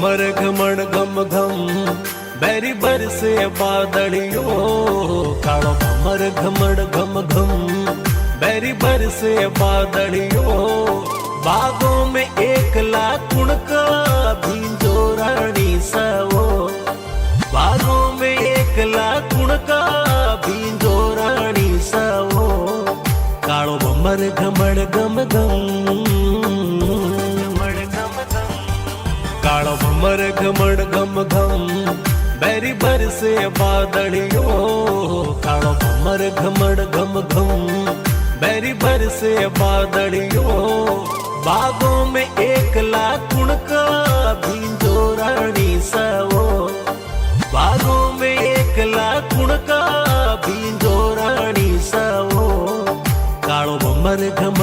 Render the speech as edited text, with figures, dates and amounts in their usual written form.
मर घमण घम घम बैरी बरसे बादलियों। कालो मर घमण घम घम बैरी बरसे बादलियों। बागों में एकला कुणका भींजो रानी सवो। बागों में एकला कुणका भींजो रानी सवो। कालो मर घमण घम घम कालो भमर घमण घम घम बैरी बरसे बादलियों। कालो भमर घमण घम घम बैरी बरसे बादलियों। बागों में एकला कुणका भींजो रानी सवो। बागों में एकला कुणका भींजो रानी सवो। कालो भमर घमण